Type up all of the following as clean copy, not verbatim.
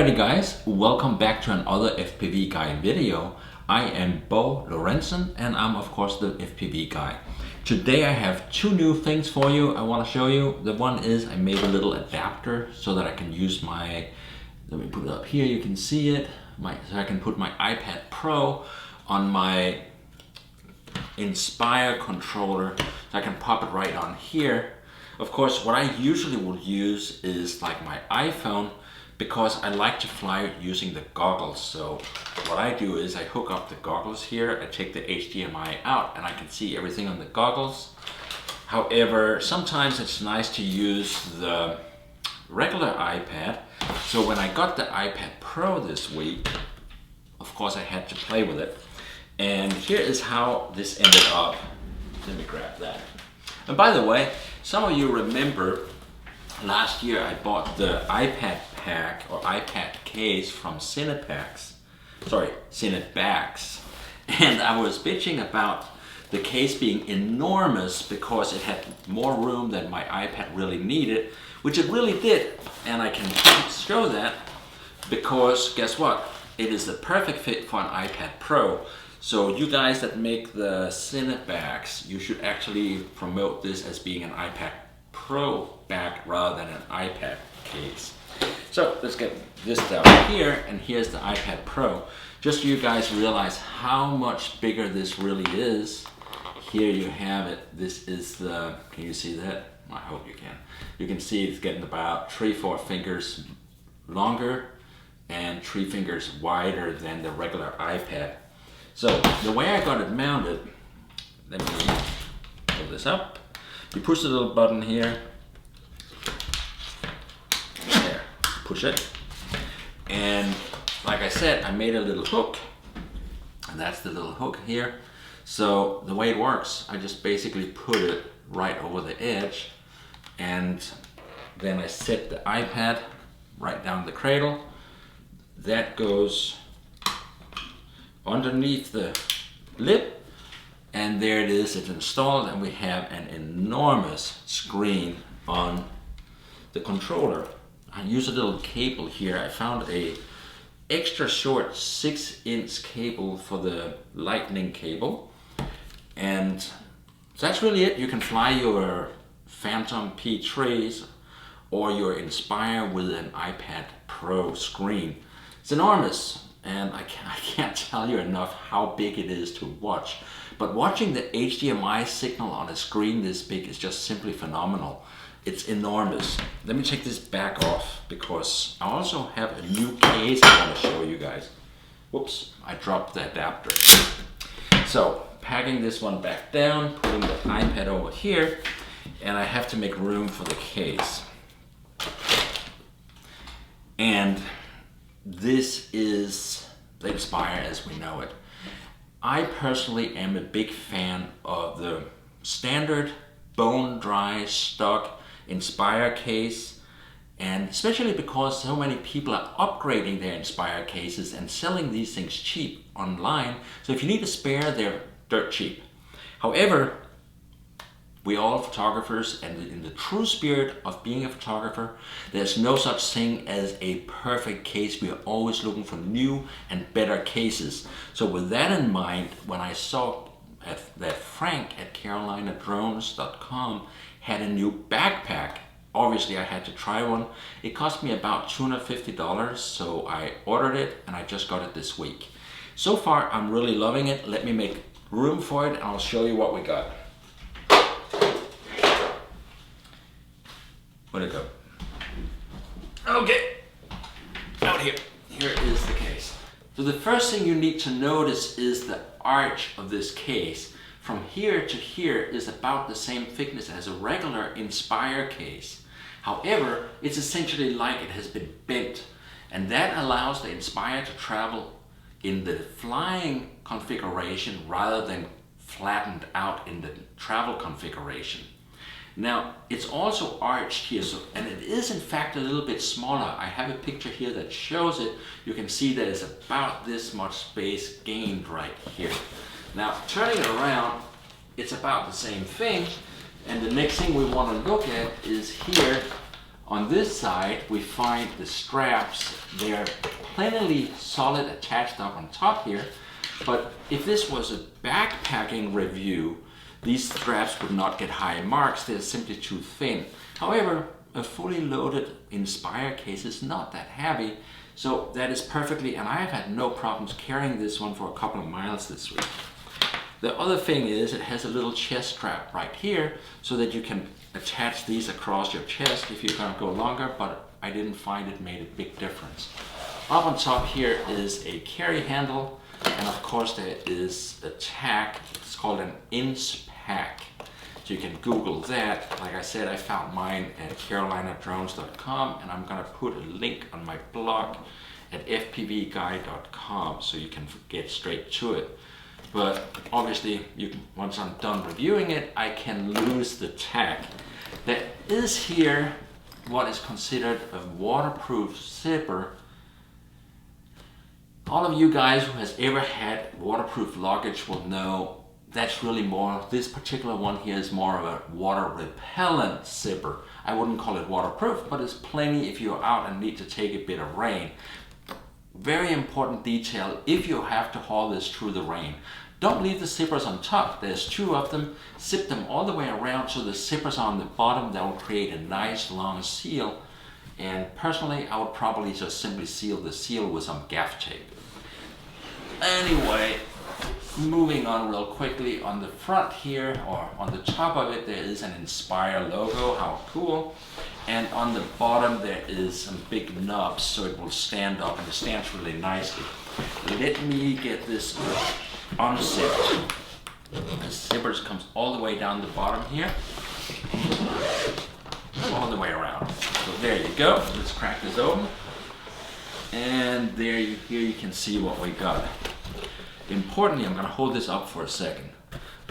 Alrighty guys, welcome back to another FPV guy video. I am Lorentzen and I'm of course the FPV guy. Today I have two new things for you I want to show you. The one is I made a little adapter so that I can use my, let me put it up here, you can see it, so I can put my iPad Pro on my Inspire controller, so I can pop it right on here. Of course, what I usually will use is like my iPhone, because I like to fly using the goggles. So what I do is I hook up the goggles here, I take the HDMI out and I can see everything on the goggles. However, sometimes it's nice to use the regular iPad. So when I got the iPad Pro this week, of course I had to play with it. And here is how this ended up. Let me grab that. And by the way, some of you remember last year I bought the iPad pack or iPad case from Cinepacks, and I was bitching about the case being enormous because it had more room than my iPad really needed, which it really did, and I can show that because guess what? It is the perfect fit for an iPad Pro. So you guys that make the Cinepacks, you should actually promote this as being an iPad Pro back rather than an iPad case. So let's get this down here, and here's the iPad Pro. Just so you guys realize how much bigger this really is. Here you have it. This is the, can you see that? I hope you can. You can see it's getting about 3-4 fingers longer and 3 fingers wider than the regular iPad. So the way I got it mounted, let me pull this up. You push the little button here, there, push it, and like I said, I made a little hook, and that's the little hook here. So the way it works, I just basically put it right over the edge, and then I set the iPad right down the cradle. That goes underneath the lid, and there it is, it's installed, and we have an enormous screen on the controller. I use a little cable here. I found a extra short 6-inch cable for the lightning cable, and so that's really it. You can fly your Phantom P3s or your Inspire with an iPad Pro screen. It's enormous, and I can't tell you enough how big it is to watch. But watching the HDMI signal on a screen this big is just simply phenomenal. It's enormous. Let me take this back off because I also have a new case I want to show you guys. Whoops, I dropped the adapter. So, packing this one back down, putting the iPad over here, and I have to make room for the case. And this is the Inspire as we know it. I personally am a big fan of the standard bone dry stock Inspire case, and especially because so many people are upgrading their Inspire cases and selling these things cheap online. So if you need a spare, they're dirt cheap. However, we all photographers, and in the true spirit of being a photographer, there's no such thing as a perfect case. We are always looking for new and better cases. So with that in mind, when I saw that Frank at carolinadrones.com had a new backpack, obviously I had to try one. It cost me about $250, so I ordered it and I just got it this week. So far, I'm really loving it. Let me make room for it and I'll show you what we got. Where'd it go? Okay, out here. Here is the case. So the first thing you need to notice is the arch of this case. From here to here is about the same thickness as a regular Inspire case. However, it's essentially like it has been bent, and that allows the Inspire to travel in the flying configuration rather than flattened out in the travel configuration. Now, it's also arched here, so, and it is in fact a little bit smaller. I have a picture here that shows it. You can see that it's about this much space gained right here. Now, turning it around, it's about the same thing. And the next thing we want to look at is here On this side, we find the straps. They're plenty solid attached up on top here. But if this was a backpacking review, these straps would not get high marks. They're simply too thin. However, a fully loaded Inspire case is not that heavy. So that is perfectly, and I've had no problems carrying this one for a couple of miles this week. The other thing is it has a little chest strap right here so that you can attach these across your chest if you're gonna go longer, but I didn't find it made a big difference. Up on top here is a carry handle, and of course there is a tag. It's called an InsPack. So you can Google that. Like I said, I found mine at carolinadrones.com, and I'm gonna put a link on my blog at fpvguy.com so you can get straight to it. But obviously, once I'm done reviewing it, I can lose the tag. There is here what is considered a waterproof zipper. All of you guys who has ever had waterproof luggage will know that's really more, this particular one here is more of a water repellent zipper. I wouldn't call it waterproof, but it's plenty if you're out and need to take a bit of rain. Very important detail, if you have to haul this through the rain, don't leave the zippers on top. There's two of them. Zip them all the way around so the zippers are on the bottom. That will create a nice long seal. And personally, I would probably just simply seal the seal with some gaff tape. Anyway, moving on real quickly, on the front here, or on the top of it, there is an Inspire logo. How cool. And on the bottom there is some big knobs so it will stand up, and it stands really nicely. Let me get this unzipped. The zippers comes all the way down the bottom here, all the way around. So there you go. Let's crack this open. And here you can see what we got. Importantly, I'm going to hold this up for a second.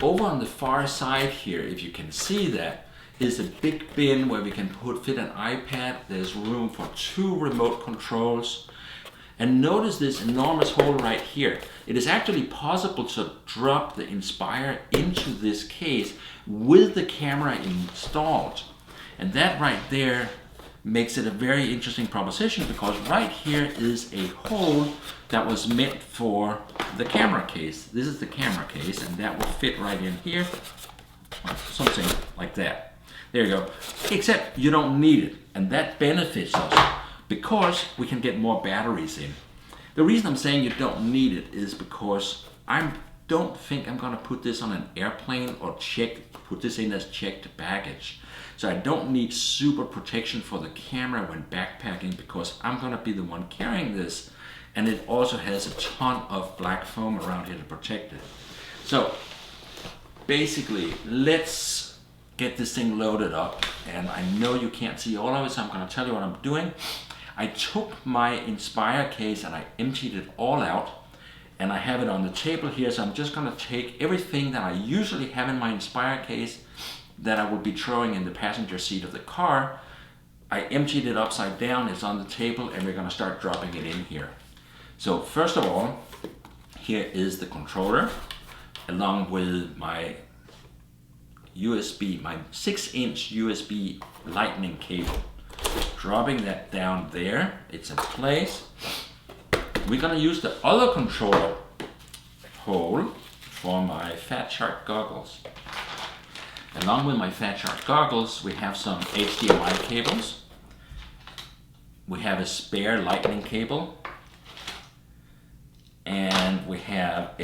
Over on the far side here, if you can see that, is a big bin where we can fit an iPad. There's room for 2 remote controls. And notice this enormous hole right here. It is actually possible to drop the Inspire into this case with the camera installed. And that right there makes it a very interesting proposition, because right here is a hole that was meant for the camera case. This is the camera case, and that will fit right in here. Something like that. There you go. Except you don't need it, and that benefits us because we can get more batteries in. The reason I'm saying you don't need it is because I don't think I'm going to put this on an airplane or put this in as checked baggage. So I don't need super protection for the camera when backpacking, because I'm going to be the one carrying this, and it also has a ton of black foam around here to protect it. So basically, let's get this thing loaded up, and I know you can't see all of it, so I'm going to tell you what I'm doing. I took my Inspire case and I emptied it all out, and I have it on the table here, so I'm just going to take everything that I usually have in my Inspire case that I would be throwing in the passenger seat of the car. I emptied it upside down, it's on the table, and we're going to start dropping it in here. So first of all, here is the controller, along with my USB, my 6-inch USB lightning cable. Dropping that down there, it's in place. We're going to use the other controller hole for my Fat Shark goggles. Along with my Fat Shark goggles, we have some HDMI cables. We have a spare lightning cable. And we have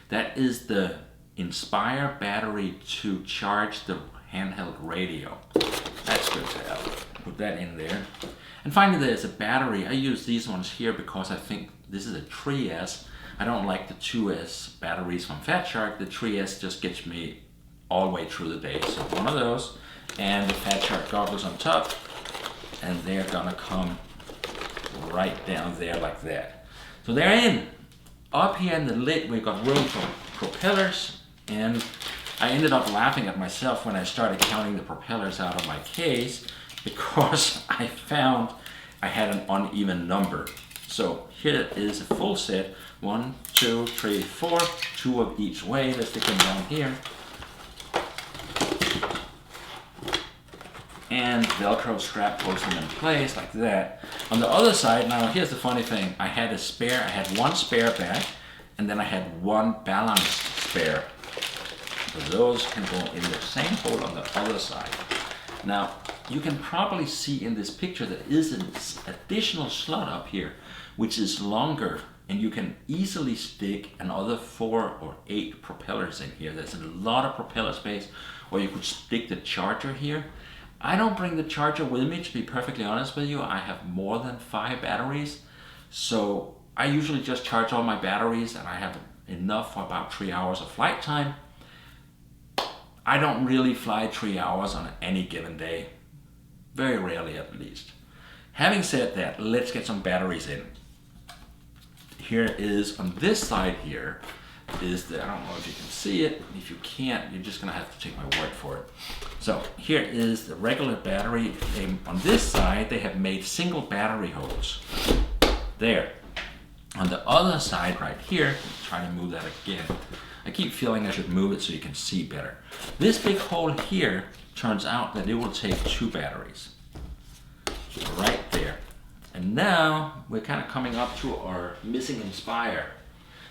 that is the Inspire battery to charge the handheld radio. That's good to have. Put that in there. And finally, there's a battery. I use these ones here because I think this is a 3S. I don't like the 2S batteries from Fat Shark. The 3S just gets me all the way through the day. So one of those, and the Fat Shark goggles on top, and they're gonna come right down there like that. So they're in. Up here in the lid, we've got room for propellers, and I ended up laughing at myself when I started counting the propellers out of my case, because I found I had an uneven number. So here is a full set. 1, 2, 3, 4, 2 of each way. Let's stick them down here. and Velcro strap holds them in place like that. On the other side, now here's the funny thing, I had one spare back, and then I had one balanced spare. So those can go in the same hole on the other side. Now, you can probably see in this picture there is an additional slot up here, which is longer, and you can easily stick another 4 or 8 propellers in here. There's a lot of propeller space, or you could stick the charger here. I don't bring the charger with me, to be perfectly honest with you. I have more than 5 batteries, so I usually just charge all my batteries, and I have enough for about 3 hours of flight time. I don't really fly 3 hours on any given day, very rarely at least. Having said that, let's get some batteries in. Here is, on this side here, is the, I don't know if you can see it. If you can't, you're just gonna have to take my word for it. So here is the regular battery. On this side, they have made single battery holes. There. On the other side right here, try to move that again. I keep feeling I should move it so you can see better. This big hole here turns out that it will take 2 batteries. Right there. And now we're kind of coming up to our missing Inspire.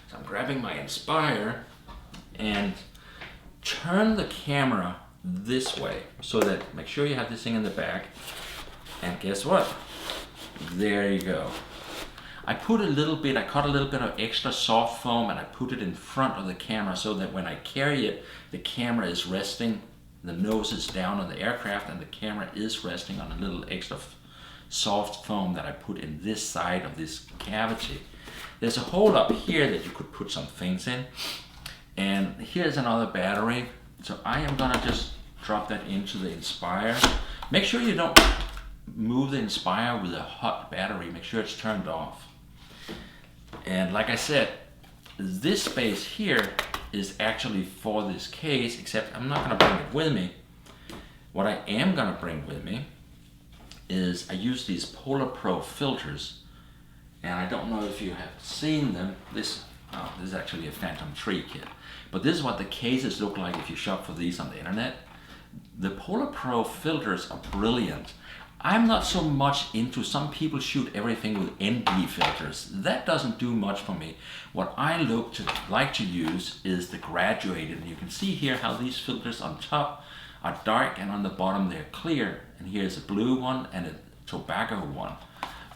So I'm grabbing my Inspire and turn the camera this way so that, make sure you have this thing in the back. And guess what? There you go. I cut a little bit of extra soft foam, and I put it in front of the camera so that when I carry it, the camera is resting, the nose is down on the aircraft, and the camera is resting on a little extra soft foam that I put in this side of this cavity. There's a hole up here that you could put some things in, and here's another battery. So I am gonna just drop that into the Inspire. Make sure you don't move the Inspire with a hot battery. Make sure it's turned off. And like I said, this space here is actually for this case, except I'm not gonna bring it with me. What I am gonna bring with me is I use these Polar Pro filters, and I don't know if you have seen them. This is actually a Phantom 3 kit, but this is what the cases look like if you shop for these on the internet. The Polar Pro filters are brilliant. I'm not so much into, some people shoot everything with ND filters. That doesn't do much for me. What I like to use is the graduated, and you can see here how these filters on top are dark and on the bottom they're clear. And here's a blue one and a tobacco one.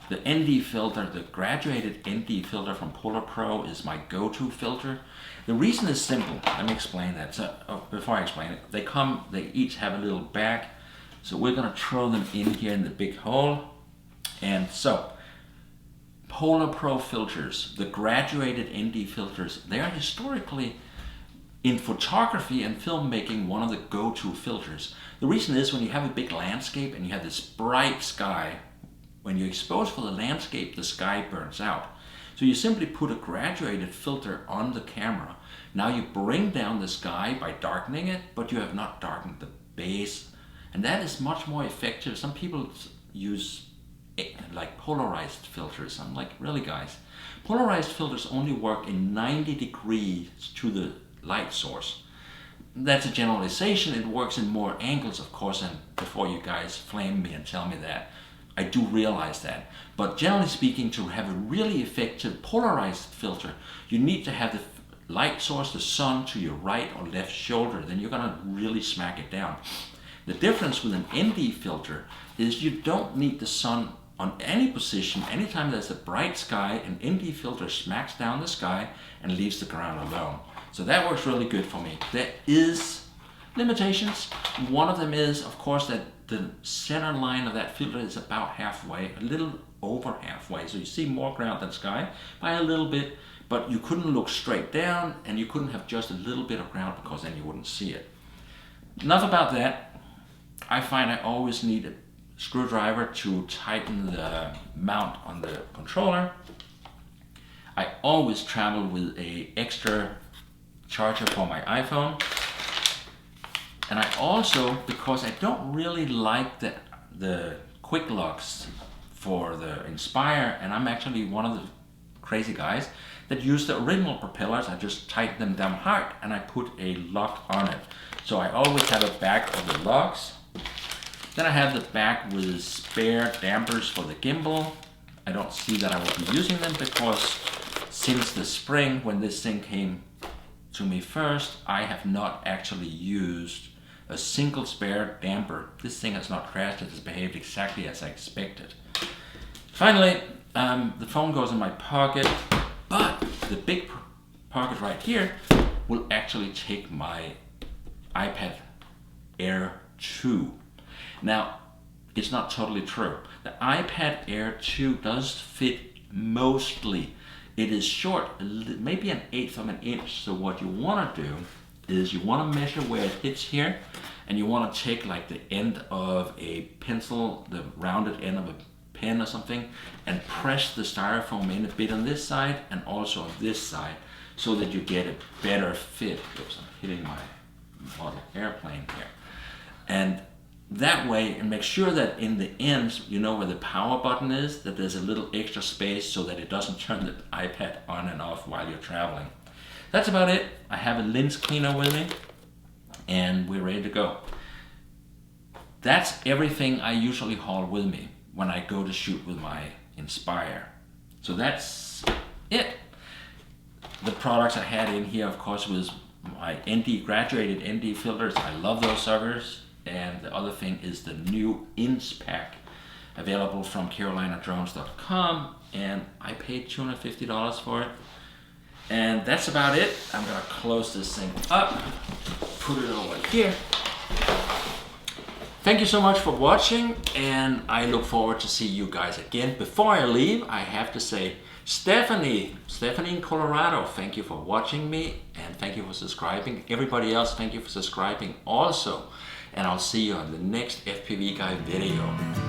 The ND filter, the graduated ND filter from Polar Pro is my go-to filter. The reason is simple. Let me explain that. So, before I explain it, they each have a little bag. So we're gonna throw them in here in the big hole. And so, Polar Pro filters, the graduated ND filters, they are historically in photography and filmmaking one of the go-to filters. The reason is when you have a big landscape and you have this bright sky, when you expose for the landscape, the sky burns out. So you simply put a graduated filter on the camera. Now you bring down the sky by darkening it, but you have not darkened the base. And that is much more effective. Some people use like polarized filters. I'm like, really guys? Polarized filters only work in 90 degrees to the light source. That's a generalization. It works in more angles, of course, and before you guys flame me and tell me that, I do realize that. But generally speaking, to have a really effective polarized filter, you need to have the light source, the sun, to your right or left shoulder. Then you're gonna really smack it down. The difference with an ND filter is you don't need the sun on any position. Anytime there's a bright sky, an ND filter smacks down the sky and leaves the ground alone. So that works really good for me. There is limitations. One of them is, of course, that the center line of that filter is about halfway, a little over halfway. So you see more ground than sky by a little bit, but you couldn't look straight down and you couldn't have just a little bit of ground because then you wouldn't see it. Enough about that. I find I always need a screwdriver to tighten the mount on the controller. I always travel with an extra charger for my iPhone. And I also, because I don't really like the quick locks for the Inspire, and I'm actually one of the crazy guys that use the original propellers, I just tighten them down hard and I put a lock on it. So I always have a bag of the locks. Then I have the back with spare dampers for the gimbal. I don't see that I will be using them because since the spring, when this thing came to me first, I have not actually used a single spare damper. This thing has not crashed, it has behaved exactly as I expected. Finally, the phone goes in my pocket, but the big pocket right here will actually take my iPad Air 2. Now, it's not totally true. The iPad Air 2 does fit mostly. It is short, maybe 1/8 of an inch. So what you want to do is you want to measure where it hits here, and you want to take like the end of a pencil, the rounded end of a pen or something, and press the styrofoam in a bit on this side and also on this side, so that you get a better fit. Oops, I'm hitting my model airplane here. And that way, and make sure that in the ends, you know where the power button is, that there's a little extra space so that it doesn't turn the iPad on and off while you're traveling. That's about it. I have a lens cleaner with me, and we're ready to go. That's everything I usually haul with me when I go to shoot with my Inspire. So that's it. The products I had in here, of course, was my ND, graduated ND filters. I love those suckers. And the other thing is the new InsPack, available from carolinadrones.com, and I paid $250 for it. And that's about it. I'm gonna close this thing up, put it over here. Thank you so much for watching, and I look forward to see you guys again. Before I leave, I have to say, Stephanie in Colorado, thank you for watching me, and thank you for subscribing. Everybody else, thank you for subscribing also. And I'll see you on the next FPV Guy video.